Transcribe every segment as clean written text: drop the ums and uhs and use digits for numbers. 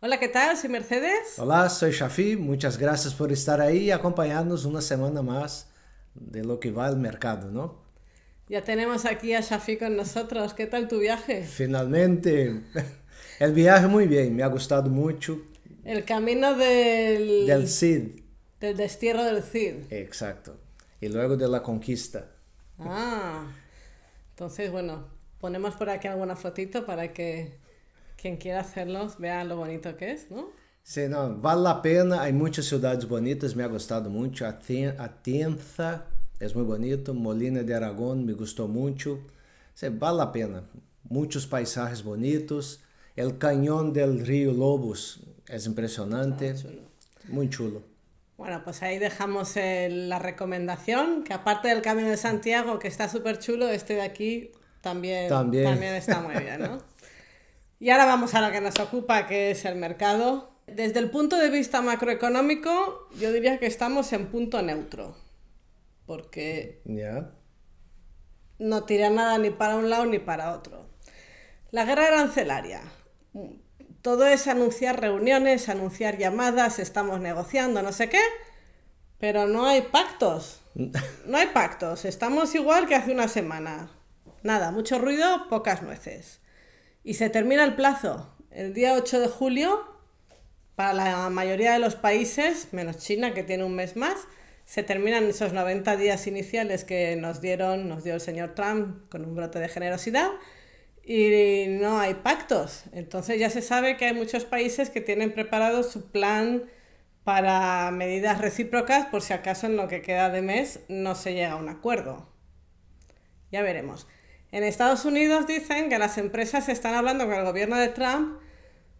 Hola, ¿qué tal? Soy Mercedes. Hola, soy Shafi. Muchas gracias por estar ahí y acompañarnos una semana más de lo que va el mercado, ¿no? Ya tenemos aquí a Shafi con nosotros. ¿Qué tal tu viaje? Finalmente, el viaje muy bien, me ha gustado mucho. El camino Del Cid, del destierro del Cid. exacto. Y luego de la conquista. Ah, entonces, bueno, ponemos por aquí alguna fotito para que quien quiera hacerlos vea lo bonito que es, ¿no? Sí, no, vale la pena, hay muchas ciudades bonitas, me ha gustado mucho. Atienza es muy bonito, Molina de Aragón me gustó mucho. Sí, vale la pena, muchos paisajes bonitos. El cañón del río Lobos es Está impresionante, chulo. muy chulo. Bueno, pues ahí dejamos la recomendación, que aparte del Camino de Santiago, que está súper chulo, este de aquí También, también está muy bien, ¿no? Y ahora vamos a lo que nos ocupa, que es el mercado. Desde el punto de vista macroeconómico, yo diría que estamos en punto neutro, porque ya. no tira nada ni para un lado ni para otro. La guerra arancelaria. Todo es anunciar reuniones, anunciar llamadas, estamos negociando, no sé qué, pero no hay pactos. No hay pactos, estamos igual que hace una semana. Nada, mucho ruido, pocas nueces. Y se termina el plazo. El día 8 de julio, para la mayoría de los países, menos China, que tiene un mes más, se terminan esos 90 días iniciales que nos dio el señor Trump con un brote de generosidad, y no hay pactos. Entonces ya se sabe que hay muchos países que tienen preparado su plan para medidas recíprocas por si acaso en lo que queda de mes no se llega a un acuerdo. Ya veremos. En Estados Unidos dicen que las empresas están hablando con el gobierno de Trump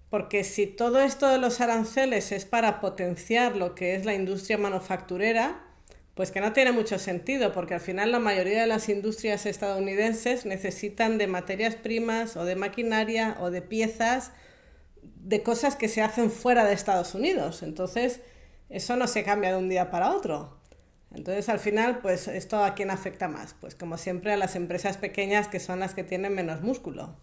porque si todo esto de los aranceles es para potenciar lo que es la industria manufacturera, pues que no tiene mucho sentido, porque al final la mayoría de las industrias estadounidenses necesitan de materias primas o de maquinaria o de piezas de cosas que se hacen fuera de Estados Unidos. Entonces, eso no se cambia de un día para otro. Entonces, al final, pues esto a quién afecta más. Pues como siempre a las empresas pequeñas que son las que tienen menos músculo.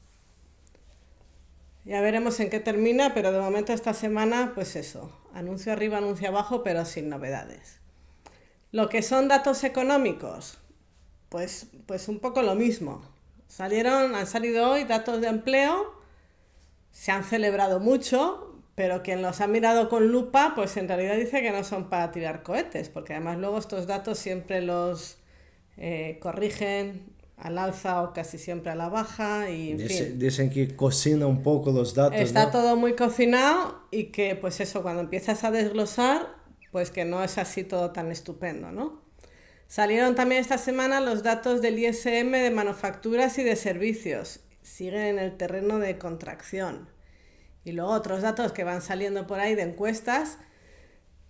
Ya veremos en qué termina, pero de momento esta semana, pues eso, anuncio arriba, anuncio abajo, pero sin novedades. Lo que son datos económicos, pues un poco lo mismo. Han salido hoy datos de empleo, se han celebrado mucho, pero quien los ha mirado con lupa, pues en realidad dice que no son para tirar cohetes, porque además luego estos datos siempre los corrigen al alza o casi siempre a la baja y en fin. Dicen que cocina un poco los datos, Está ¿no? todo muy cocinado y que pues eso, cuando empiezas a desglosar, pues que no es así todo tan estupendo, ¿no? Salieron también esta semana los datos del ISM de manufacturas y de servicios. Siguen en el terreno de contracción. Y luego otros datos que van saliendo por ahí de encuestas.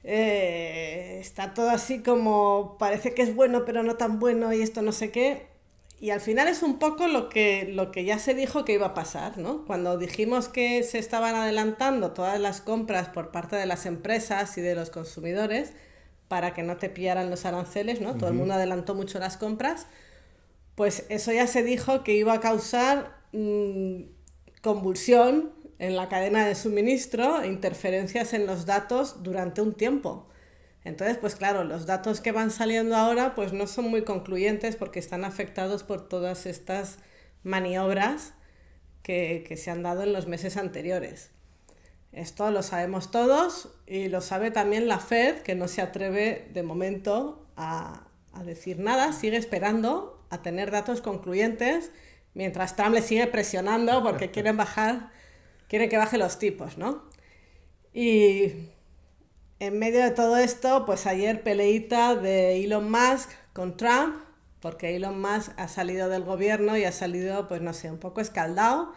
Está todo así como parece que es bueno pero no tan bueno y esto no sé qué. Y al final es un poco lo que ya se dijo que iba a pasar, ¿no? Cuando dijimos que se estaban adelantando todas las compras por parte de las empresas y de los consumidores para que no te pillaran los aranceles, ¿no? Todo el mundo adelantó mucho las compras, pues eso ya se dijo que iba a causar convulsión en la cadena de suministro e interferencias en los datos durante un tiempo. Entonces, pues claro, los datos que van saliendo ahora pues no son muy concluyentes porque están afectados por todas estas maniobras que se han dado en los meses anteriores. Esto lo sabemos todos y lo sabe también la Fed, que no se atreve de momento a decir nada, sigue esperando a tener datos concluyentes, mientras Trump le sigue presionando porque quieren que baje los tipos, ¿no? Y en medio de todo esto, pues ayer peleita de Elon Musk con Trump, porque Elon Musk ha salido del gobierno y ha salido, pues no sé, un poco escaldado.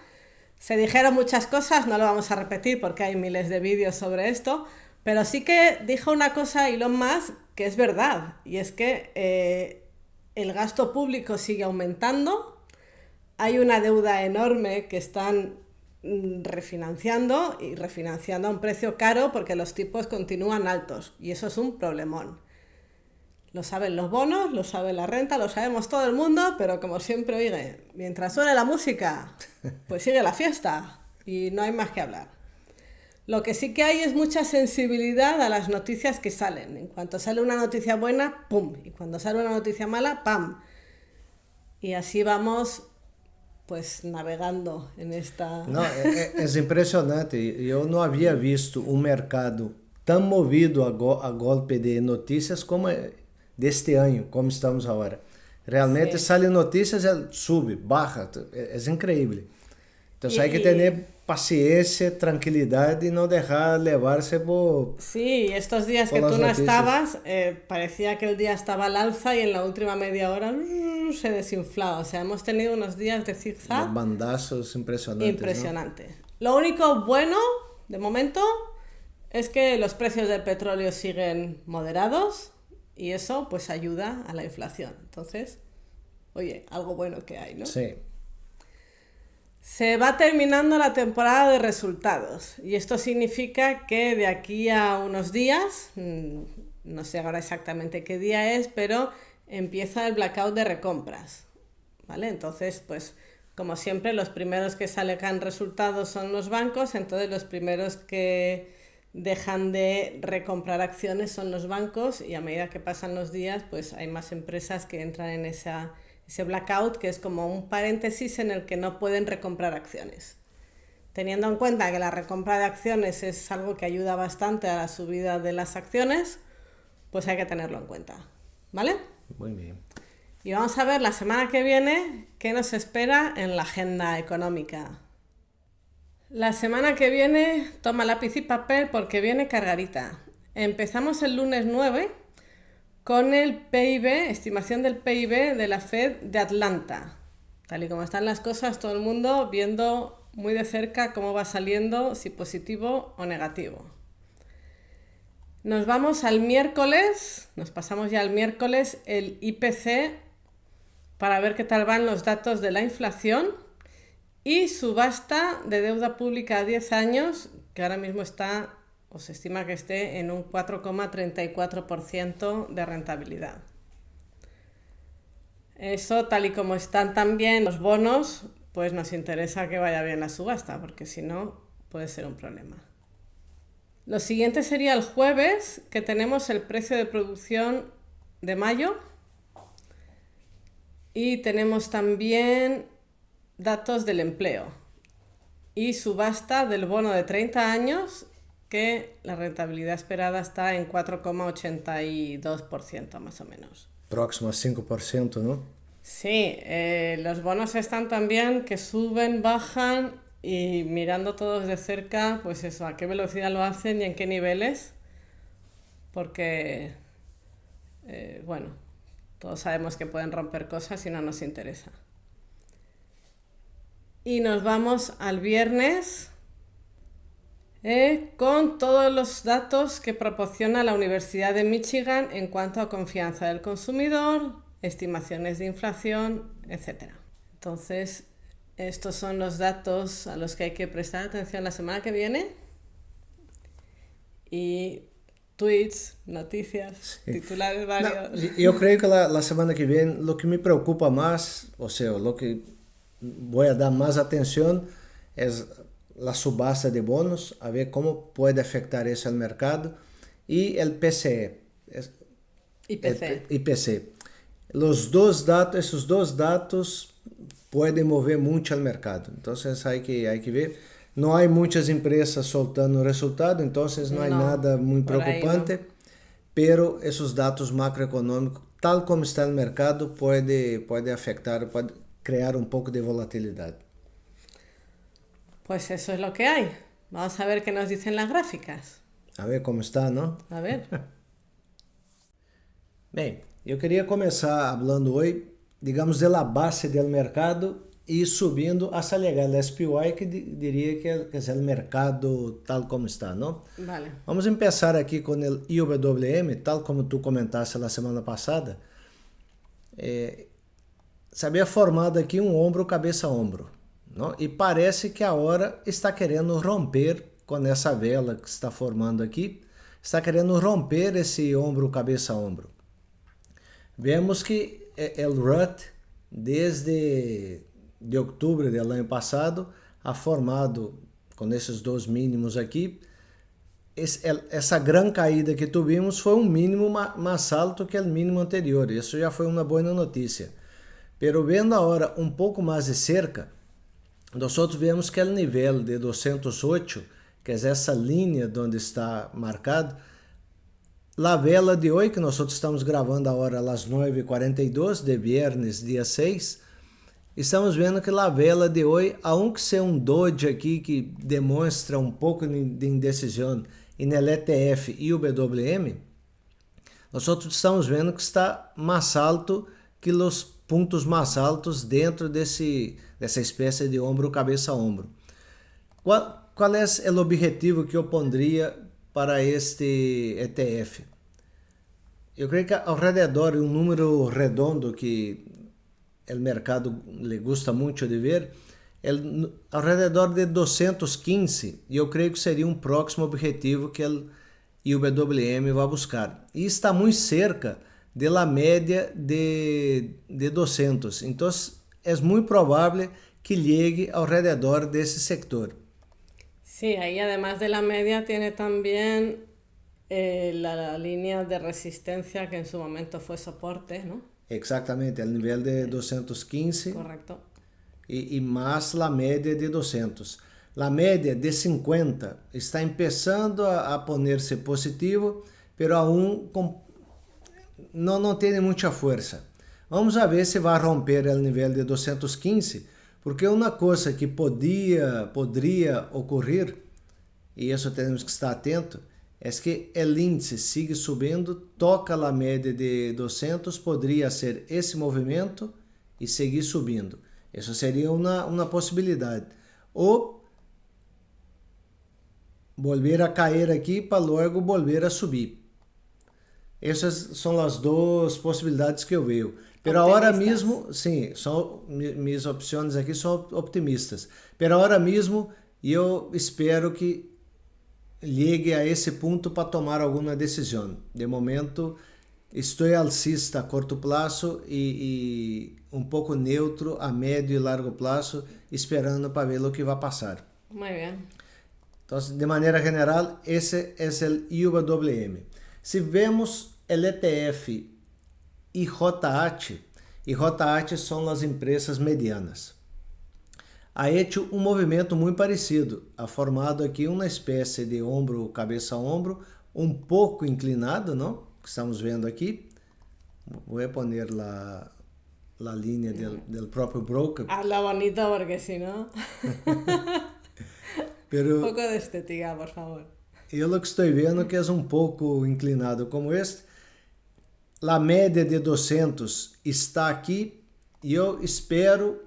Se dijeron muchas cosas, no lo vamos a repetir porque hay miles de vídeos sobre esto, pero sí que dijo una cosa Elon Musk que es verdad, y es que el gasto público sigue aumentando, hay una deuda enorme que están refinanciando y refinanciando a un precio caro porque los tipos continúan altos y eso es un problemón. Lo saben los bonos, lo sabe la renta, lo sabemos todo el mundo, pero como siempre, oye, mientras suene la música, pues sigue la fiesta y no hay más que hablar. Lo que sí que hay es mucha sensibilidad a las noticias que salen. En cuanto sale una noticia buena, ¡pum! Y cuando sale una noticia mala, ¡pam! Y así vamos, pues, navegando en esta... Não, é impressionante. Eu não havia visto um mercado tão movido a golpe de notícias como deste ano, como estamos agora. Realmente Sí. sale notícias, sube, baja, é incrível. Então Y, hay que ter paciência, tranquilidade e não deixar levar-se sí, estos días por que las tú no noticias. estabas, parecía que el día estaba al alza y en la última media hora se desinflaba. O sea, hemos tenido unos días de zigzag Los bandazos impresionantes. impresionantes. Lo único bueno, de momento, es que los precios del petróleo siguen moderados y eso pues ayuda a la inflación. Entonces, oye, algo bueno que hay, ¿no? Sí. Se va terminando la temporada de resultados y esto significa que de aquí a unos días, no sé ahora exactamente qué día es, pero empieza el blackout de recompras, ¿vale? Entonces, pues como siempre, los primeros que salen resultados son los bancos, entonces los primeros que dejan de recomprar acciones son los bancos y a medida que pasan los días, pues hay más empresas que entran en ese blackout, que es como un paréntesis en el que no pueden recomprar acciones. Teniendo en cuenta que la recompra de acciones es algo que ayuda bastante a la subida de las acciones, pues hay que tenerlo en cuenta, ¿vale? Muy bien. Y vamos a ver la semana que viene qué nos espera en la agenda económica. La semana que viene, toma lápiz y papel porque viene cargadita. Empezamos el lunes 9 con el PIB, estimación del PIB de la Fed de Atlanta. Tal y como están las cosas, todo el mundo viendo muy de cerca cómo va saliendo, si positivo o negativo. Nos vamos al miércoles, nos pasamos ya al miércoles, el IPC, para ver qué tal van los datos de la inflación y subasta de deuda pública a 10 años, que ahora mismo está, o se estima que esté en un 4,34% de rentabilidad. Eso, tal y como están también los bonos, pues nos interesa que vaya bien la subasta, porque si no, puede ser un problema. Lo siguiente sería el jueves, que tenemos el precio de producción de mayo y tenemos también datos del empleo y subasta del bono de 30 años, que la rentabilidad esperada está en 4,82% más o menos. Próximo a 5%, ¿no? Sí, los bonos están también que suben, bajan y mirando todos de cerca, pues eso, a qué velocidad lo hacen y en qué niveles, porque, bueno, todos sabemos que pueden romper cosas y no nos interesa. Y nos vamos al viernes con todos los datos que proporciona la Universidad de Michigan en cuanto a confianza del consumidor, estimaciones de inflación, etc. Entonces, estos son los datos a los que hay que prestar atención la semana que viene. Y tweets, noticias, titulares varios. No, yo creo que la semana que viene lo que me preocupa más, o sea, lo que voy a dar más atención es la subasta de bonos, a ver cómo puede afectar eso al mercado, y el PCE. IPC. IPC. Esos dos datos pueden mover mucho al mercado. Entonces hay que ver. No hay muchas empresas soltando resultado, entonces no hay nada muy preocupante, no. Pero esos datos macroeconómicos, tal como está el mercado, puede afectar, puede crear un poco de volatilidad. Pues eso es lo que hay. Vamos a ver qué nos dicen las gráficas. A ver cómo está, ¿no? A ver. Bem, eu queria começar hablando hoje, digamos, de la base del mercado e subindo hasta llegar al SPY, que diría que es el mercado tal como está, ¿no? Vale. Vamos a empezar aquí con el IWM, tal como tú comentaste la semana pasada. Se había formado aqui um ombro, cabeça a ombro, não? E parece que agora está querendo romper com essa vela que está formando aqui, está querendo romper esse ombro, cabeça a ombro. Vemos que o RUT, desde de outubro do ano passado, ha formado com esses dois mínimos aqui, essa grande caída que tivemos foi um mínimo mais alto que o mínimo anterior. Isso já foi uma boa notícia. Pero vendo agora um pouco mais de cerca, nós vemos que o nível de 208, que é essa linha onde está marcado, a vela de hoje, que nós estamos gravando agora às 9h42 de viernes, dia 6, estamos vendo que a vela de hoje, aunque seja um doji aqui que demonstra um pouco de indecisão em ETF e WM, nós estamos vendo que está mais alto que os pontos mais altos dentro dessa espécie de ombro, cabeça a ombro. Qual é o objetivo que eu pondria para este ETF? Eu creio que ao redor, um número redondo que o mercado le gusta muito de ver, ao redor de 215, e eu creio que seria um próximo objetivo que o IWM vai buscar. E está muito cerca da média de 200. Então, é muito provável que llegue ao redor desse sector. Sí, ahí además de la media tiene también la línea de resistencia que en su momento fue soporte, ¿no? Exatamente, ao nível de 215. Correcto. E mais a média de 200. A média de 50 está começando a poner-se positivo, pero aún não tem muita força. Vamos ver se vai romper o nível de 215, porque uma coisa que poderia ocorrer, e isso temos que estar atento, é que o índice sigue subindo, toca a média de 200, poderia ser esse movimento e seguir subindo. Isso seria uma possibilidade. Ou volver a cair aqui para logo volver a subir. Essas são as duas possibilidades que eu vejo. Pero agora mesmo, sim, minhas opções aqui são optimistas. Pero agora mesmo eu espero que llegue a esse ponto para tomar alguma decisão. De momento, estou alcista a curto prazo e um pouco neutro a médio e largo prazo, esperando para ver o que vai passar. Muy bien. Então, de maneira geral, esse é o IWM. Se vemos o ETF IJH são as empresas medianas. Ha hecho um movimento muito parecido, ha formado aqui uma espécie de ombro, cabeça a ombro, um pouco inclinado, não? Que estamos vendo aqui. Vou poner a linha do próprio broker. Hazla bonito porque si no... Pero un poco de estética, por favor. Eu lo que estou vendo que é um pouco inclinado como este. A média de 200 está aqui e eu espero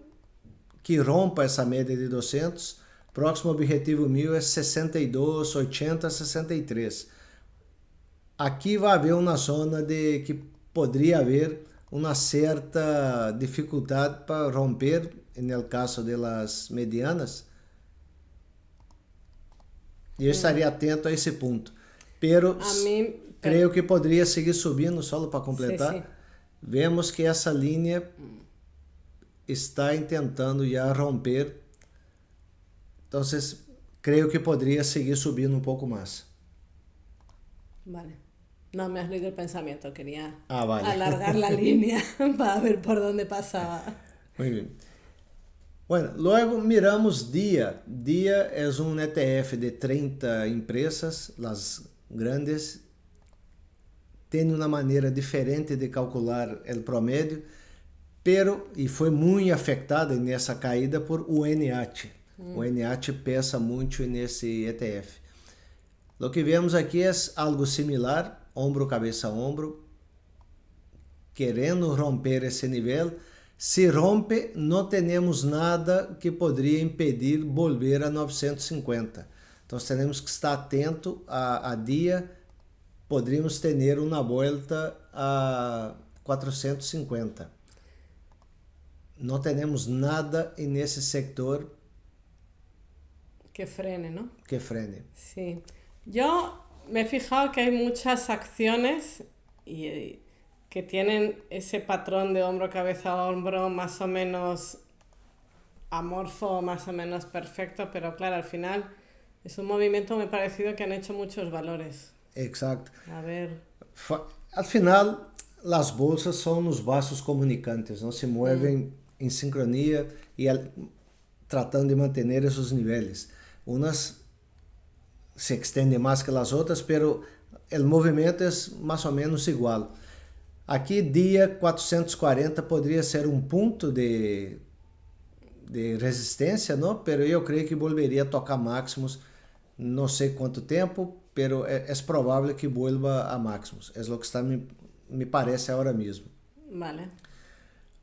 que rompa essa média de 200. Próximo objetivo meu é 62, 80, 63. Aqui vai haver uma zona de que poderia haver uma certa dificuldade para romper, no caso das medianas. E eu estaria atento a esse ponto. Pero creio que poderia seguir subindo, só para completar. Sí, sí. Vemos que essa linha está tentando já romper. Então, creio que poderia seguir subindo um pouco mais. Vale. No me has leído el pensamiento, quería vale. alargar la línea para ver por dónde pasaba. Muy bien. Bueno, luego miramos DIA. DIA es un ETF de 30 empresas, las grandes. Tiene una manera diferente de calcular el promedio, pero, e foi muito afetada nessa caída por o NH. O NH pesa muito nesse ETF. O que vemos aqui é algo similar, ombro, cabeça, ombro, querendo romper esse nível. Se rompe, não temos nada que poderia impedir volver a 950. Então, temos que estar atento a dia. Poderíamos ter uma volta a 450. Não temos nada nesse sector que frene, ¿no? Que frene. Sí. Yo me he fijado que hay muchas acciones que tienen ese patrón de hombro, cabeza, hombro más o menos amorfo, más o menos perfecto, pero claro, al final Es un movimiento muy parecido que han hecho muchos valores. Exacto. A ver. Al final, as bolsas são os vasos comunicantes, não se movem em sincronia e tratando de manter esses níveis. Unas se extendem mais que as outras, pero o movimento é mais ou menos igual. Aqui, dia 440 poderia ser um ponto de resistência, não? Pero eu creio que volveria a tocar máximos, não sei quanto tempo, pero é provável que vuelva a máximos. É o que está me parece agora mesmo. Vale.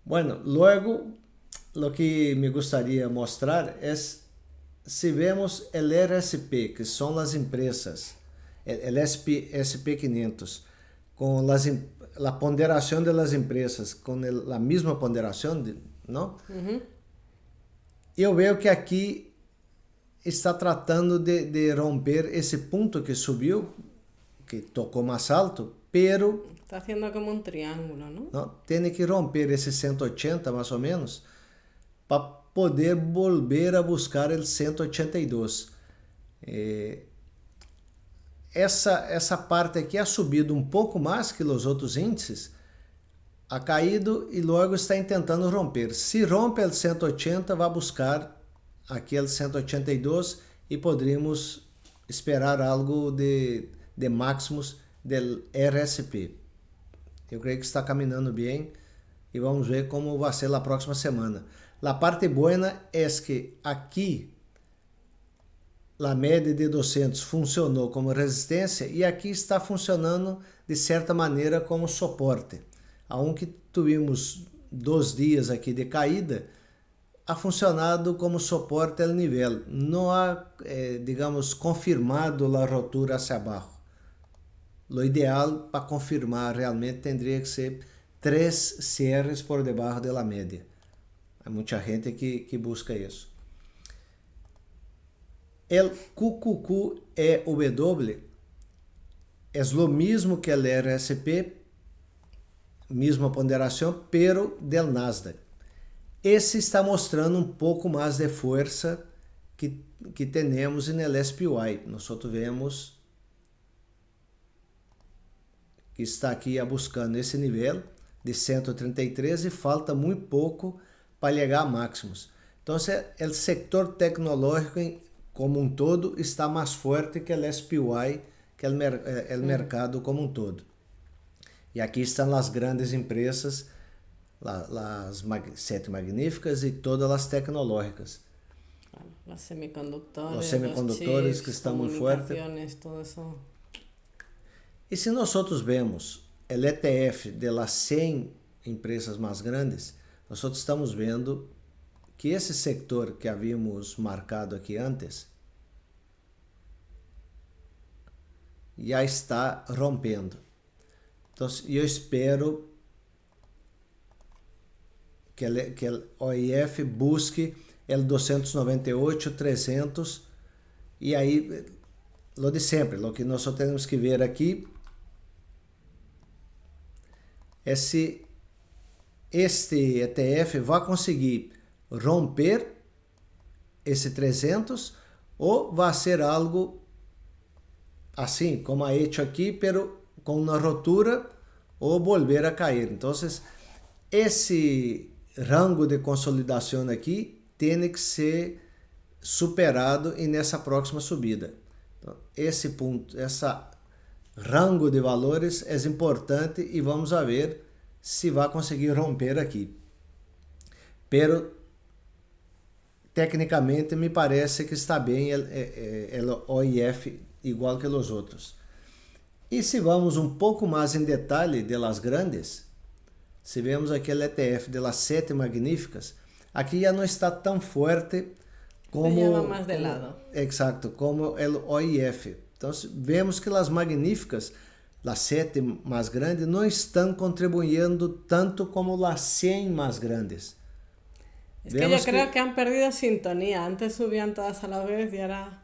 Bueno, luego lo que me gustaría mostrar es si vemos el RSP, que son las empresas, el SP500, con la ponderación de las empresas, con la misma ponderación, ¿no? Eu veo que aqui está tratando de romper esse ponto que subiu, que tocou mais alto, pero Está haciendo como un triángulo, ¿no? não, tem que romper esse 180 mais ou menos para poder volver a buscar o 182. Essa parte aqui ha subido um pouco mais que os outros índices, ha caído e logo está tentando romper. Se rompe o 180, vai buscar aqui o 182 e poderíamos esperar algo de máximos do RSP. Eu creio que está caminhando bem e vamos ver como vai ser na próxima semana. A parte boa é que aqui a média de 200 funcionou como resistência e aqui está funcionando de certa maneira como suporte. Aunque tivemos 2 dias aqui de caída, ha funcionado como suporte ao nível. Não ha, digamos, confirmado a ruptura hacia abaixo. O ideal para confirmar realmente teria que ser 3 cierres por debaixo da média. Há muita gente que busca isso. O QQQEW é o mesmo que o RSP, mesma ponderação, pero del Nasdaq. Esse está mostrando um pouco mais de força que temos no SPY. Nós vemos que está aqui buscando esse nível de 133 e falta muito pouco para chegar a máximos. Então, o setor tecnológico como um todo está mais forte que o SPY, que o mercado como um todo. E aqui estão as grandes empresas, as 7 magníficas e todas as tecnológicas. Los semicondutores, os semicondutores chips, que estão muito fortes. Todo eso. E se nós vemos o ETF de las 100 empresas mais grandes, nós estamos vendo que esse sector que havíamos marcado aqui antes já está rompendo. Então, eu espero que o OIF busque o 298, 300 e aí, lo de sempre, o que nós temos que ver aqui é se este ETF vai conseguir romper esse 300 ou vai ser algo assim, como ha hecho aqui, pero com uma ruptura ou volver a cair. Então, esse rango de consolidação aqui tem que ser superado e nessa próxima subida. Então, esse ponto, essa rango de valores é importante e vamos ver se vai conseguir romper aqui. Pero tecnicamente me parece que está bem o OIF igual que os outros. E se vamos um pouco mais em detalhe de las grandes, se vemos aquele ETF de las 7 magníficas, aqui já não está tão forte como mais de lado. Exacto, como o OIF. Então vemos que as magníficas, as 7 mais grandes, não estão contribuindo tanto como as 100 mais grandes. Es que yo creo que han perdido sintonía. Antes subían todas a la vez y ahora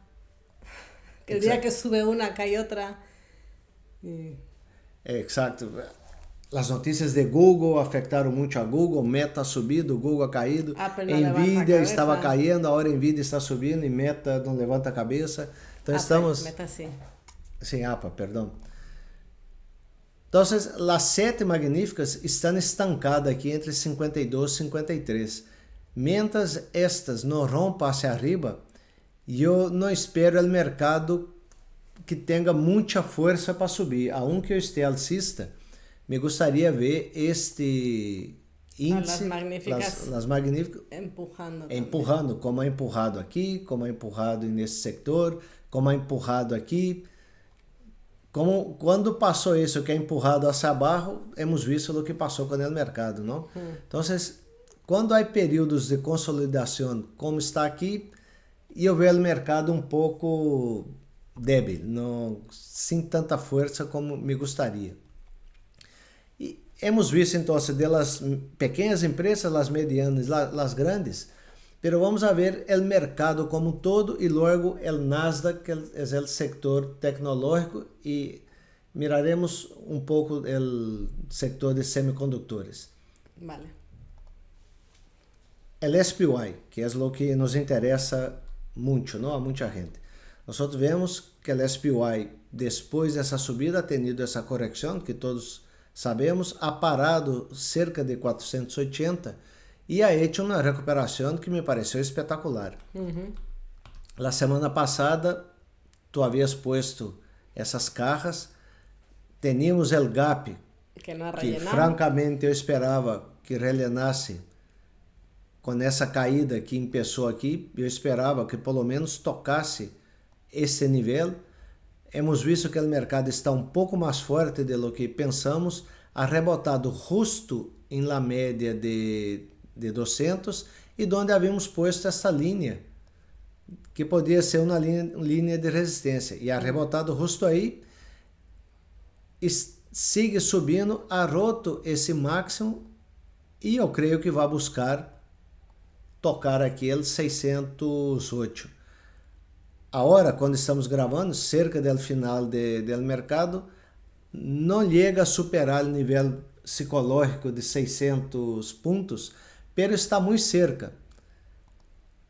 que el día que sube una cae otra. Exacto. As notícias de Google afetaram muito a Google, Meta ha subido, Google ha caído, Nvidia estava caindo, agora Nvidia está subindo e Meta não levanta a cabeça. Então estamos... Meta así. Sim, APA, perdão. Então, as 7 magníficas estão estancadas aqui entre 52 e 53. Mientras estas não rompam hacia arriba, eu não espero o mercado que tenha muita força para subir. Aunque eu esteja alcista, me gostaria ver este índice, las magníficas, empurrando, como ha empurrado aqui, como ha empurrado nesse sector, como ha empurrado aqui. Como quando passou isso que é empurrado hacia abaixo, hemos visto o que passou com o mercado, não? Então, quando há períodos de consolidação, como está aqui, eu vejo o mercado um pouco débil, não, sem tanta força como me gostaria. E hemos visto, então, das pequenas empresas, as medianas, as grandes, pero vamos a ver o mercado como um todo e logo o Nasdaq, que é o sector tecnológico, e miraremos um pouco o sector de semicondutores. Vale. El SPY, que é o que nos interessa muito, não a muita gente. Nós vemos que o SPY, depois dessa subida, ha tenido essa correção, que todos sabemos, ha parado cerca de 480 e ha hecho uma recuperação que me pareceu espetacular. La semana passada, tu havias puesto essas cajas, teníamos o gap, que francamente eu esperava que rellenasse com essa caída que começou aqui, eu esperava que pelo menos tocasse esse nível. Hemos visto que o mercado está um pouco mais forte do que pensamos, ha rebotado justo em la média de 200 e onde havíamos posto essa linha, que podia ser uma linha de resistência, e ha rebotado justo aí, e sigue subindo, ha roto esse máximo, e eu creio que vai buscar tocar aqui el 608. Agora, quando estamos gravando, cerca do final do mercado, não chega a superar o nível psicológico de 600 pontos, pero está muito cerca.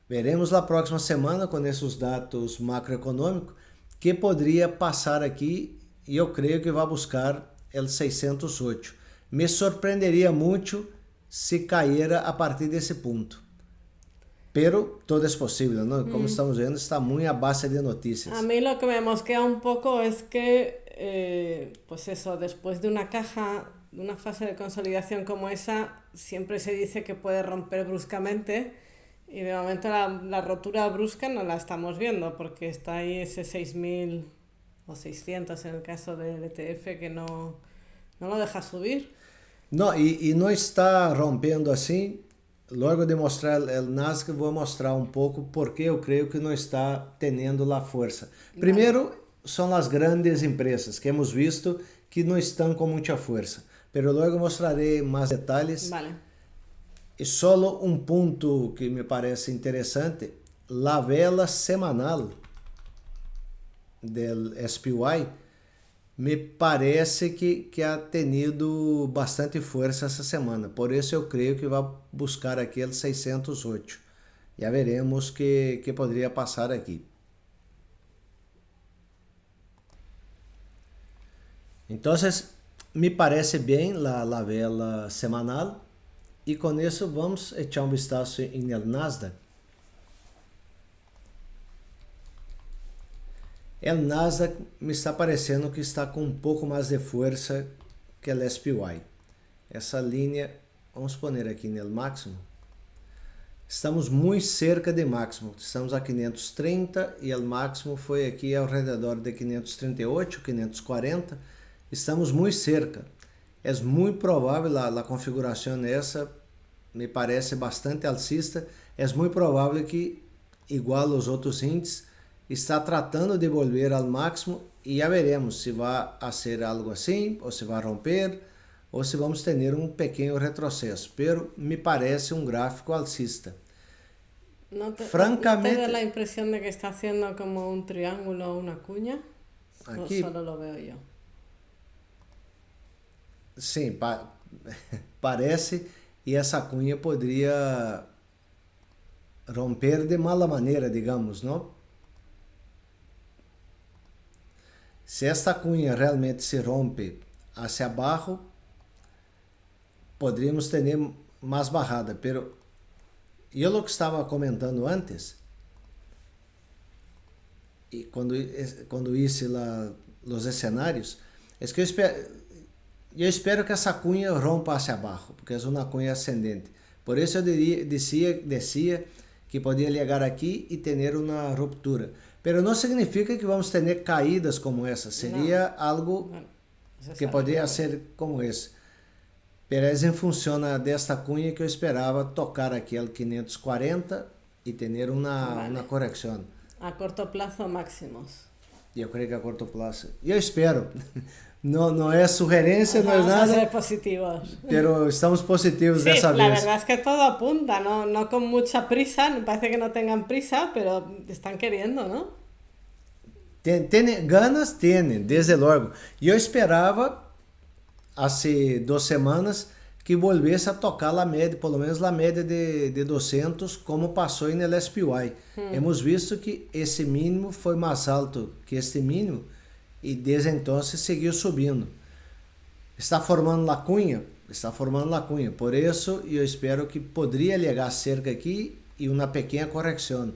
Veremos na próxima semana, com esses dados macroeconômicos, que poderia passar aqui, e eu creio que vai buscar el 608. Me surpreenderia muito se caíra a partir desse ponto. Pero todo es posible, ¿no? Como estamos viendo, está muy a base de noticias. A mí lo que me mosquea un poco es que, pues eso, después de una caja, de una fase de consolidación como esa, siempre se dice que puede romper bruscamente, y de momento la rotura brusca no la estamos viendo, porque está ahí ese 6.000 o 600 en el caso del ETF que no lo deja subir. No, y no está rompiendo así. Logo de mostrar o Nasdaq, vou mostrar um pouco porque eu creio que não está tendo a força. Primeiro, são as grandes empresas que hemos visto que não estão com muita força. Pero logo mostrarei mais detalhes. Vale. E só um ponto que me parece interessante, a vela semanal do SPY me parece que ha tenido bastante força essa semana. Por isso eu creio que vai buscar aquele 608. Já veremos que poderia passar aqui. Então, me parece bem a vela semanal. E com isso vamos echar um vistazo em el Nasdaq. O Nasdaq me está parecendo que está com um pouco mais de força que o SPY. Essa linha, vamos pôr aqui no máximo. Estamos muito cerca de máximo. Estamos a 530 e o máximo foi aqui ao redor de 538, 540. Estamos muito cerca. É muito provável, a configuração essa me parece bastante alcista. É muito provável que, igual aos outros índices, está tratando de volver ao máximo e já veremos se vai ser algo assim, ou se vai romper, ou se vamos ter um pequeno retrocesso. Pero me parece um gráfico alcista. Francamente, ¿no te da la impresión de que está haciendo como un triángulo o una cuña? Aquí, ¿O solo lo veo yo? Sim, parece, e essa cunha poderia romper de mala maneira, digamos, não? Se esta cunha realmente se rompe hacia abajo, poderíamos ter mais bajada, pero eu lo que estava comentando antes, e quando hice os cenários, é que eu espero que essa cunha rompa hacia abajo, porque é uma cunha ascendente. Por isso eu decía que podia chegar aqui e ter uma ruptura. Pero não significa que vamos ter caídas como essa. Seria algo que poderia ser como esse. Pero é em função desta cunha que eu esperava tocar aqui al 540 e ter uma correção. A corto plazo máximos. Eu creio que a corto plazo. Eu espero. Não é sugerência, não é nada. Vamos a ser positivos. Pero estamos positivos sí, dessa vez. La verdad es que todo apunta, no con mucha prisa, me parece que no tengan prisa, pero están queriendo, ¿no? Ganas tienen, desde logo. E eu esperava, há 2 semanas, que volvesse a tocar a média, pelo menos a média de 200, como passou no SPY. Hemos visto que esse mínimo foi mais alto que este mínimo e desde então seguiu subindo. Está formando a cunha? Está formando a cunha. Por isso, eu espero que poderia chegar cerca aqui e uma pequena correção.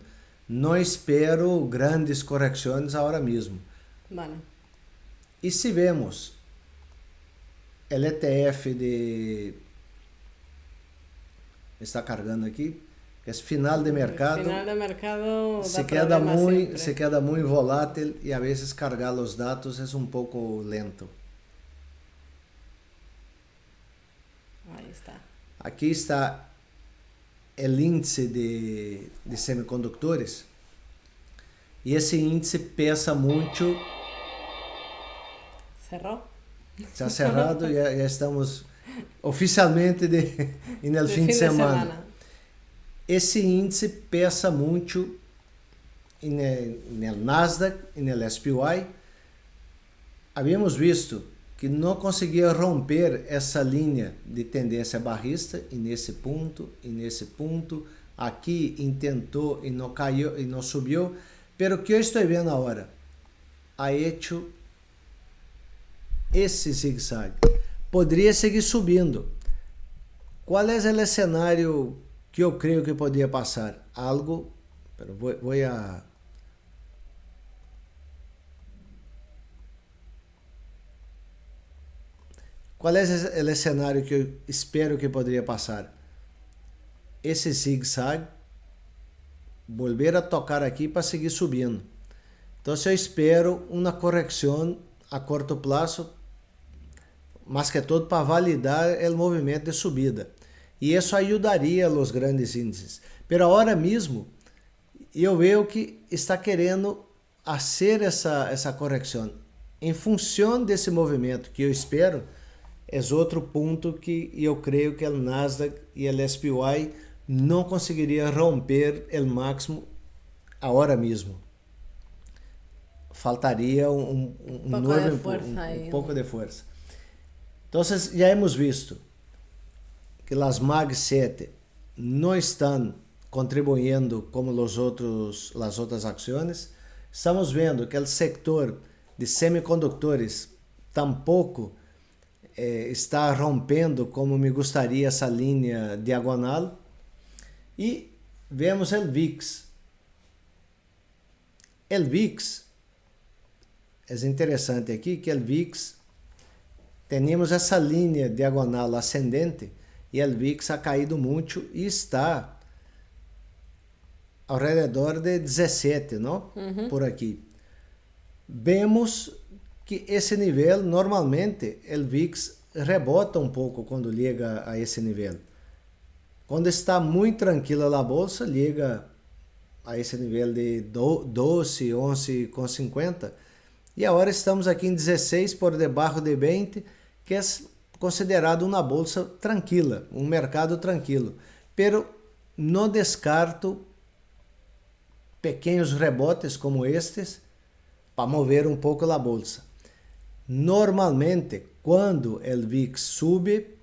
Não espero grandes correções agora mesmo. Vale. E se vemos o ETF está cargando aqui, que é final de mercado. Final de mercado se queda muito volátil e a vezes cargar os dados é um pouco lento. Aí está. Aqui está o índice de semicondutores e esse índice pesa muito. Cerrou? Está cerrado, já estamos oficialmente no fim de semana. Esse índice pesa muito no Nasdaq e no SPY. Havíamos visto que não conseguia romper essa linha de tendência barrista e nesse ponto, aqui tentou e não caiu e não subiu, pero o que eu estou vendo agora, ha hecho esse zigue-zague. Poderia seguir subindo. Qual é o cenário que eu creio que poderia passar? Algo, pero vou a Qual é o cenário que eu espero que poderia passar? Esse zigue-zague, volver a tocar aqui para seguir subindo. Então, eu espero uma correção a curto prazo, mas que todo para validar o movimento de subida. E isso ajudaria os grandes índices. Pero agora mesmo, eu vejo que está querendo fazer essa correção. Em função desse movimento que eu espero, é outro ponto que eu creio que o Nasdaq e o SPY não conseguiriam romper o máximo agora mesmo. Faltaria um pouco de força. Então, já hemos visto que as Mag 7 não estão contribuindo como as outras ações. Estamos vendo que o setor de semicondutores tampouco está rompendo como me gostaria essa linha diagonal. E vemos o VIX. O VIX é interessante aqui que o VIX temos essa linha diagonal ascendente e o VIX ha caído muito e está ao redor de 17, não? Por aqui. Vemos que esse nível, normalmente, o VIX rebota um pouco quando chega a esse nível. Quando está muito tranquila a bolsa, chega a esse nível de 12, 11,50. E agora estamos aqui em 16, por debaixo de 20, que é considerado uma bolsa tranquila, um mercado tranquilo. Pero não descarto pequenos rebotes como estes para mover um pouco a bolsa. Normalmente, quando o VIX sube,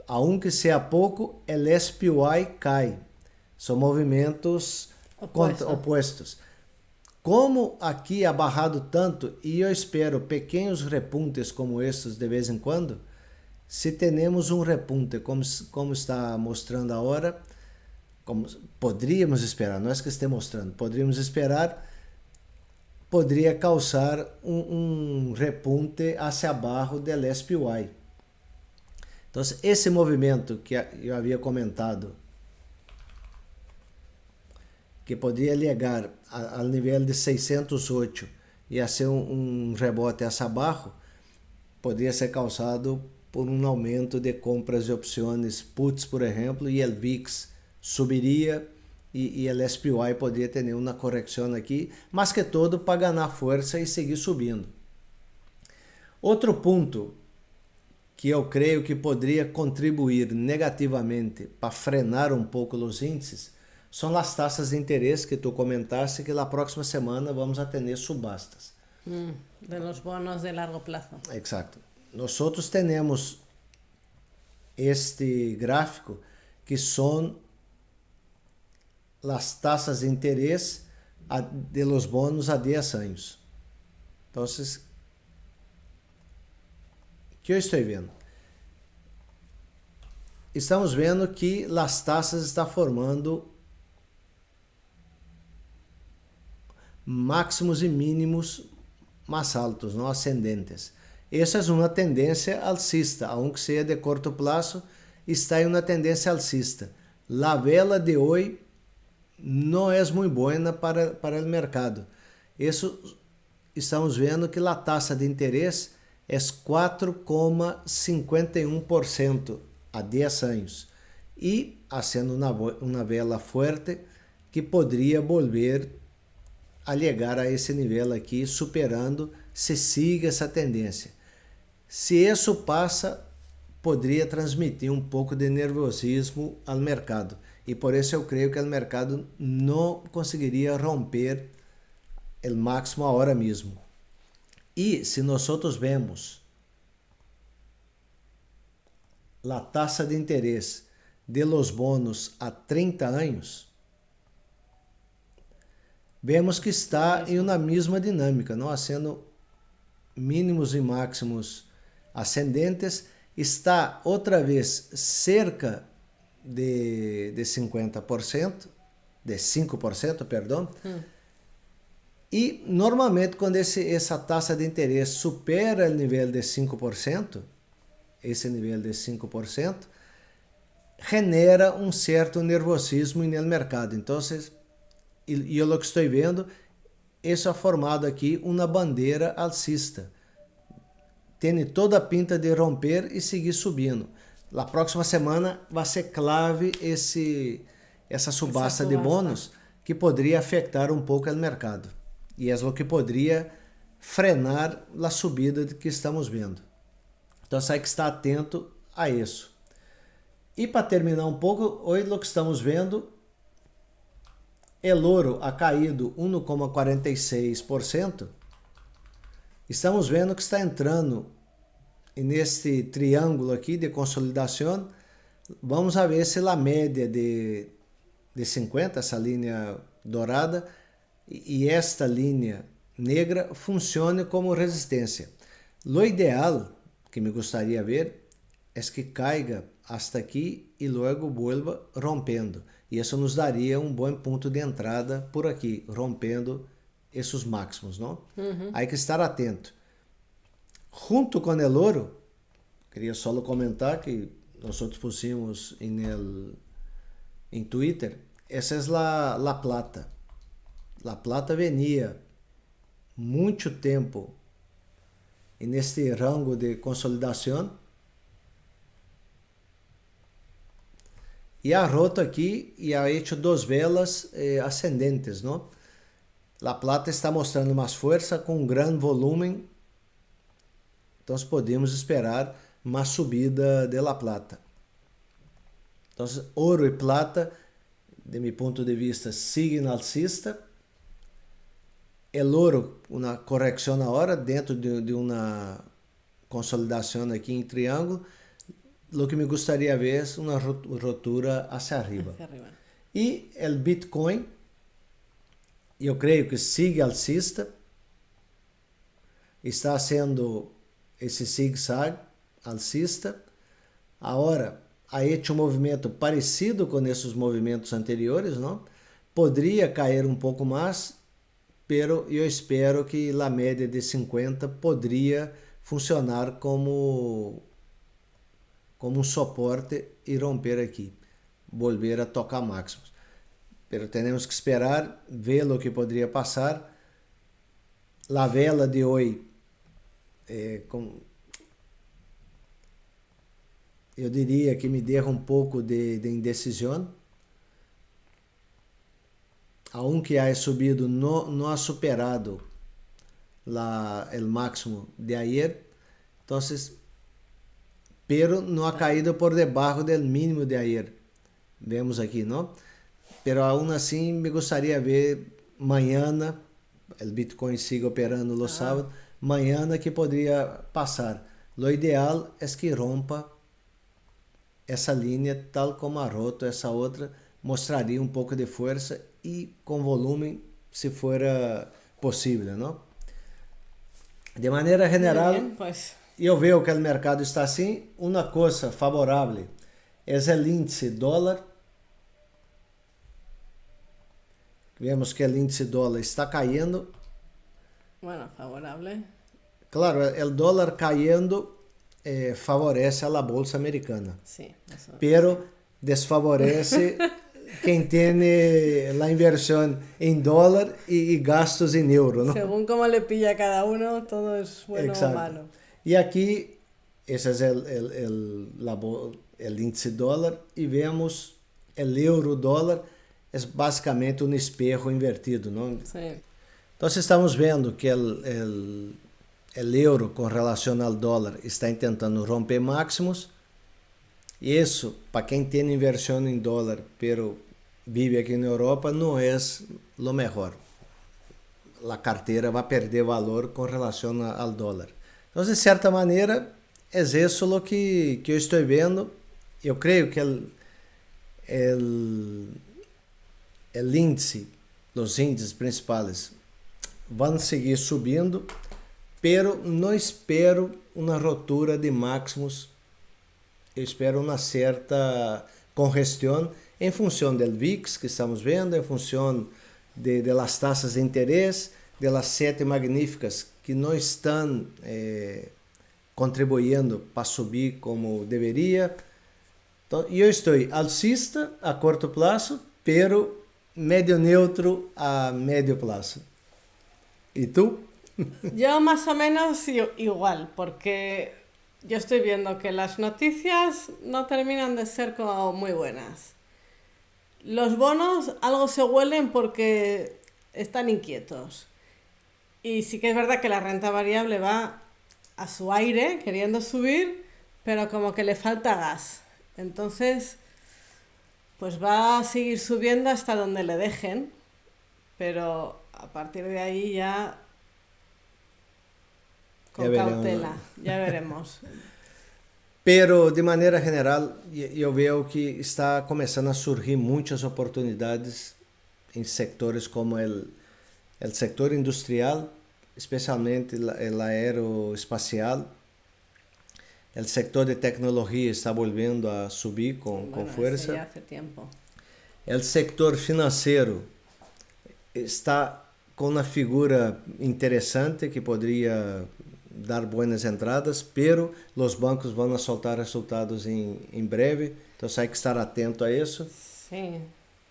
aunque seja pouco, o SPY cai. São movimentos opostos. como aqui ha barrado tanto, e eu espero pequenos repuntes como estes de vez em quando, se temos um repunte, como está mostrando agora, como poderíamos esperar, não é que esteja mostrando, poderíamos esperar, poderia causar um repunte hacia abaixo do SPY. Então, esse movimento que eu havia comentado, que poderia chegar ao nível de 608 e a ser um rebote hacia abaixo, poderia ser causado por um aumento de compras de opções puts, por exemplo, e o VIX subiria e o SPY poderia ter uma correção aqui, mas que todo para ganhar força e seguir subindo. Outro ponto que eu creio que poderia contribuir negativamente para frenar um pouco os índices são as taxas de interesse que tu comentaste, que na próxima semana vamos a ter subastas. De los bonos de largo plazo. Exato. Nós temos este gráfico que são as taxas de interesse de los bonos a 10 anos. Então, o que eu estou vendo? Estamos vendo que as taxas estão formando máximos e mínimos mais altos, não ascendentes. Essa é uma tendência alcista, aunque seja de curto prazo, está em uma tendência alcista. A vela de hoje não é muito boa para o mercado. Isso estamos vendo que a taxa de interesse é 4,51% a 10 anos e sendo uma vela forte que poderia volver a chegar a esse nível aqui, superando se siga essa tendência. Se isso passa, poderia transmitir um pouco de nervosismo ao mercado. E por isso eu creio que o mercado não conseguiria romper o máximo agora mesmo. E se nós vemos a taxa de interesse de los bonos a 30 anos, vemos que está em uma mesma dinâmica, não sendo mínimos e máximos ascendentes, está outra vez cerca de 50%, de 5%, perdão. E normalmente quando essa taxa de interesse supera o nível de 5%, esse nível de 5%, genera um certo nervosismo no mercado. Então, e eu que estou vendo, isso ha formado aqui uma bandeira alcista. Tem toda a pinta de romper e seguir subindo. Na próxima semana vai ser clave essa subasta de bônus que poderia afetar um pouco o mercado. E é o que poderia frenar a subida que estamos vendo. Então, hay que estar atento a isso. E para terminar um pouco, hoje o que estamos vendo, o ouro ha caído 1,46%. Estamos vendo que está entrando neste triângulo aqui de consolidação. Vamos a ver se a média de 50, essa linha dourada, e esta linha negra funcione como resistência. O ideal que me gostaria ver é que caiga hasta aqui e logo vuelva rompendo. E isso nos daria um bom ponto de entrada por aqui, rompendo esses máximos, não? Há que estar atento. Junto com o ouro, queria só comentar que nós pusimos em Twitter, essa é a plata. A plata venia muito tempo neste rango de consolidação e ha roto aqui e ha hecho duas velas ascendentes, não? A plata está mostrando mais força com um grande volume, então podemos esperar mais subida de la plata. Então, ouro e plata, de meu ponto de vista, siguen alcista. El ouro, uma correção agora dentro de uma consolidação aqui em triângulo. O que me gostaria de ver é uma rotura hacia arriba. E o Bitcoin eu creio que sigue alcista, está haciendo esse zig-zag alcista. Agora, ha hecho um movimento parecido com esses movimentos anteriores, não? Poderia cair um pouco mais, pero eu espero que a média de 50 poderia funcionar como um suporte e romper aqui, volver a tocar máximos. Pero temos que esperar, ver o que poderia passar. A vela de hoje, eu diria que me deixa um pouco de indecisão. Aunque haya subido, no ha superado el máximo de ayer. Entonces, pero no ha caído por debajo del mínimo de ayer. Vemos aqui, não? Pero aún assim, me gostaria de ver mañana, o Bitcoin sigue operando no sábado, mañana que poderia passar. Lo ideal é que rompa essa linha, tal como ha roto essa outra, mostraria um pouco de força e com volume, se for possível, não? De maneira geral, eu vejo que o mercado está assim. Uma coisa favorável é o índice dólar. Vemos que o índice dólar está caindo. Bueno, favorable. Claro, o dólar caindo favorece a bolsa americana. Sí, eso. Pero desfavorece quem tem a inversão em dólar e gastos em euro, não? Según como le pilla a cada uno, todo es bueno o malo. E aqui, esse é o índice dólar, e vemos o euro-dólar, é basicamente um espejo invertido, não? Sim. Então, estamos vendo que o euro com relação ao dólar está tentando romper máximos. E isso, para quem tem inversão em dólar, pero vive aqui na Europa, não é o melhor. A carteira vai perder valor com relação ao dólar. Então, de certa maneira, é isso o que eu estou vendo. Eu creio que o índice, os índices principais, vão seguir subindo, pero não espero uma ruptura de máximos. Eu espero uma certa congestão em função do VIX que estamos vendo, em função de las taxas de interesse, de las 7 magníficas que não estão contribuindo para subir como deveria. Então, eu estou alcista a curto prazo, pero medio neutro a medio plazo. ¿Y tú? Yo más o menos igual, porque yo estoy viendo que las noticias no terminan de ser como muy buenas. Los bonos algo se huelen porque están inquietos. Y sí que es verdad que la renta variable va a su aire, queriendo subir, pero como que le falta gas. Entonces, pues va a seguir subiendo hasta donde le dejen, pero a partir de ahí ya con cautela, ya veremos. Pero, de maneira geral, eu vejo que está começando a surgir muitas oportunidades em setores como o setor industrial, especialmente o aeroespacial. O setor de tecnologia está voltando a subir com força. Já há tempo. O setor financeiro está com uma figura interessante que poderia dar boas entradas, pero os bancos vão soltar resultados em breve, então hay que estar atento a isso. Sim.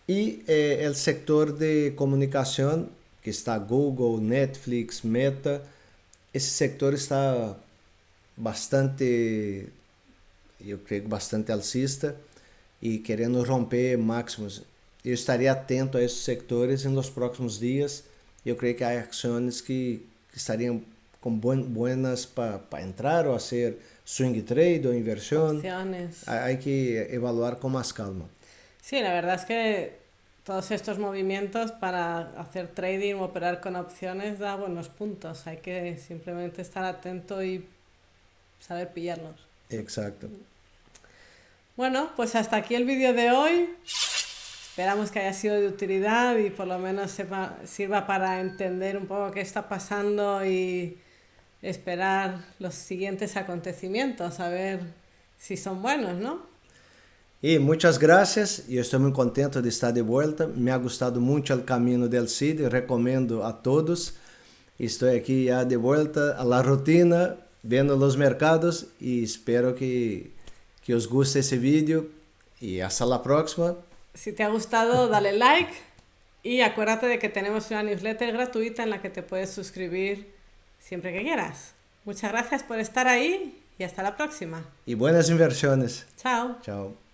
E o setor de comunicação, que está Google, Netflix, Meta, esse setor está bastante, eu creio, bastante alcista e querendo romper máximos. Eu estaria atento a esses setores nos próximos dias. Eu creio que há ações que estariam com buenas para entrar ou fazer swing trade ou inversión. Hay que evaluar con más calma. Sí, la verdad es que todos estos movimientos para hacer trading o operar con opciones da buenos puntos. Hay que simplemente estar atento y saber pillarlos. Exacto. Bueno, pues hasta aquí el vídeo de hoy. Esperamos que haya sido de utilidad y por lo menos sirva para entender un poco qué está pasando y esperar los siguientes acontecimientos, a ver si son buenos, ¿no? Y muchas gracias, yo estoy muy contento de estar de vuelta, me ha gustado mucho el camino del CID, recomiendo a todos. Estoy aquí ya de vuelta a la rutina, viendo los mercados y espero que os guste ese vídeo y hasta la próxima. Si te ha gustado, dale like y acuérdate de que tenemos una newsletter gratuita en la que te puedes suscribir siempre que quieras. Muchas gracias por estar ahí y hasta la próxima. Y buenas inversiones. Chao. Chao.